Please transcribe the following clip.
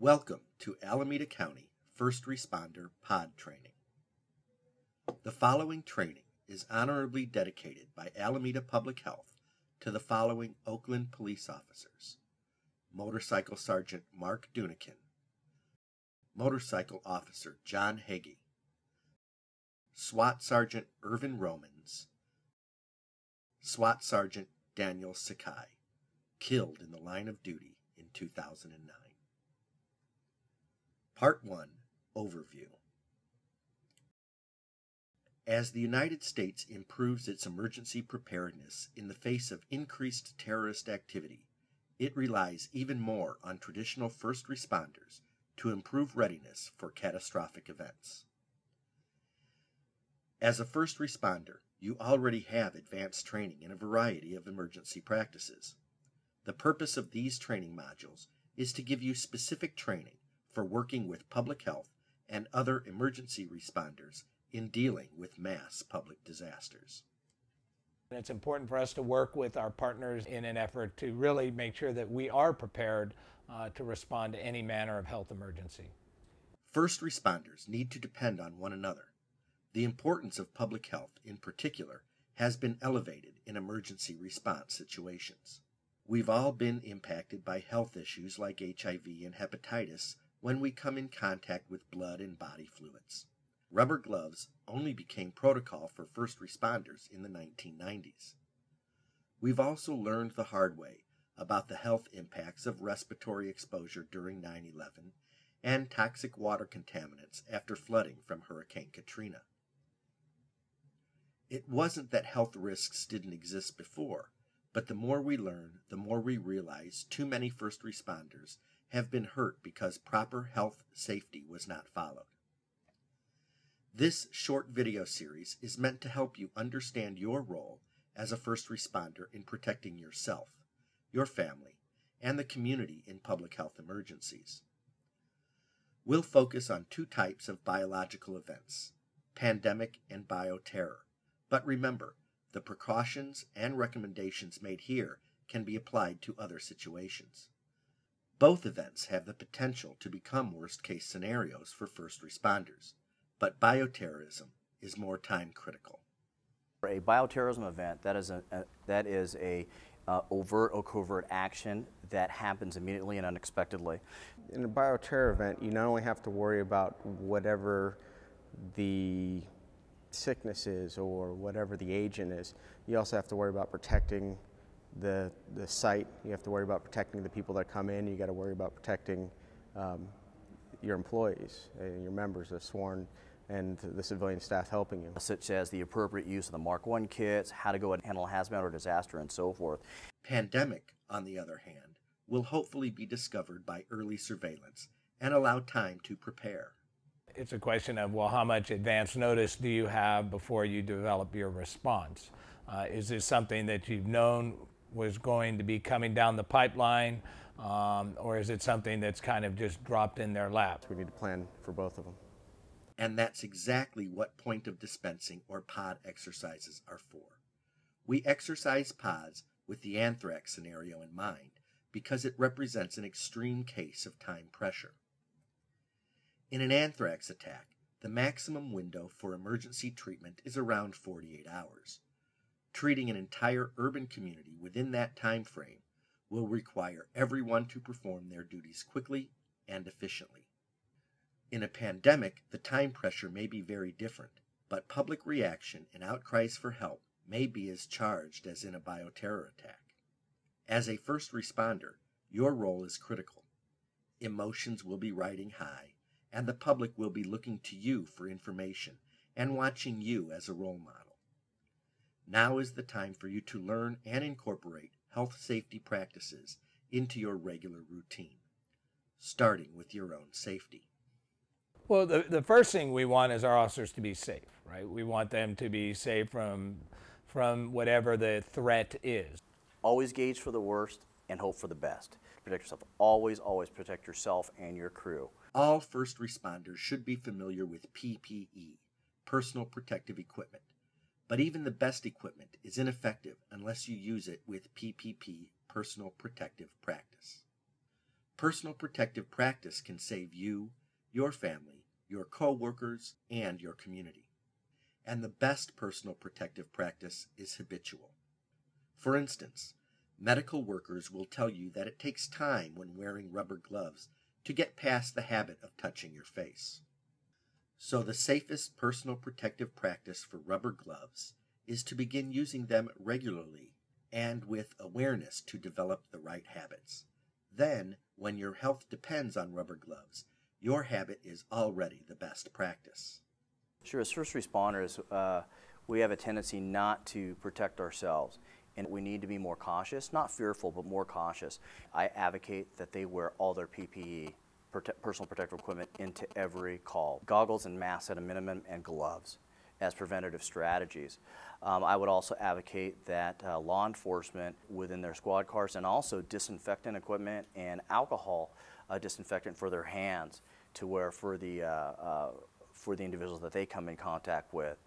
Welcome to Alameda County First Responder Pod Training. The following training is honorably dedicated by Alameda Public Health to the following Oakland police officers: Motorcycle Sergeant Mark Dunikin, Motorcycle Officer John Hagee, SWAT Sergeant Irvin Romans, SWAT Sergeant Daniel Sakai, killed in the line of duty in 2009. Part 1, Overview. As the United States improves its emergency preparedness in the face of increased terrorist activity, it relies even more on traditional first responders to improve readiness for catastrophic events. As a first responder, you already have advanced training in a variety of emergency practices. The purpose of these training modules is to give you specific training for working with public health and other emergency responders in dealing with mass public disasters. It's important for us to work with our partners in an effort to really make sure that we are prepared to respond to any manner of health emergency. First responders need to depend on one another. The importance of public health in particular has been elevated in emergency response situations. We've all been impacted by health issues like HIV and hepatitis when we come in contact with blood and body fluids. Rubber gloves only became protocol for first responders in the 1990s. We've also learned the hard way about the health impacts of respiratory exposure during 9/11 and toxic water contaminants after flooding from Hurricane Katrina. It wasn't that health risks didn't exist before, but the more we learn, the more we realize too many first responders have been hurt because proper health safety was not followed. This short video series is meant to help you understand your role as a first responder in protecting yourself, your family, and the community in public health emergencies. We'll focus on two types of biological events: pandemic and bioterror. But remember, the precautions and recommendations made here can be applied to other situations. Both events have the potential to become worst-case scenarios for first responders, but bioterrorism is more time-critical. For a bioterrorism event, that is a overt or covert action that happens immediately and unexpectedly. In a bioterror event, you not only have to worry about whatever the sickness is or whatever the agent is, you also have to worry about protecting the site. You have to worry about protecting the people that come in. You got to worry about protecting your employees, your members, the sworn, and the civilian staff helping you. Such as the appropriate use of the Mark I kits, how to go and handle hazmat or disaster, and so forth. Pandemic, on the other hand, will hopefully be discovered by early surveillance and allow time to prepare. It's a question of, well, how much advance notice do you have before you develop your response? Is this something that you've known was going to be coming down the pipeline, or is it something that's kind of just dropped in their lap? We need to plan for both of them. And that's exactly what point of dispensing or pod exercises are for. We exercise pods with the anthrax scenario in mind because it represents an extreme case of time pressure. In an anthrax attack, the maximum window for emergency treatment is around 48 hours. Treating an entire urban community within that time frame will require everyone to perform their duties quickly and efficiently. In a pandemic, the time pressure may be very different, but public reaction and outcries for help may be as charged as in a bioterror attack. As a first responder, your role is critical. Emotions will be riding high, and the public will be looking to you for information and watching you as a role model. Now is the time for you to learn and incorporate health safety practices into your regular routine, starting with your own safety. Well, the first thing we want is our officers to be safe, right? We want them to be safe from whatever the threat is. Always gauge for the worst and hope for the best. Protect yourself. Always, always protect yourself and your crew. All first responders should be familiar with PPE, personal protective equipment. But even the best equipment is ineffective unless you use it with PPP, personal protective practice. Personal protective practice can save you, your family, your co-workers, and your community. And the best personal protective practice is habitual. For instance, medical workers will tell you that it takes time when wearing rubber gloves to get past the habit of touching your face. So the safest personal protective practice for rubber gloves is to begin using them regularly and with awareness to develop the right habits. Then, when your health depends on rubber gloves, your habit is already the best practice. Sure, as first responders, we have a tendency not to protect ourselves, and we need to be more cautious, not fearful, but more cautious. I advocate that they wear all their PPE, personal protective equipment, into every call. Goggles and masks at a minimum, and gloves as preventative strategies. I would also advocate that law enforcement within their squad cars, and also disinfectant equipment and alcohol disinfectant for their hands to wear for the individuals that they come in contact with.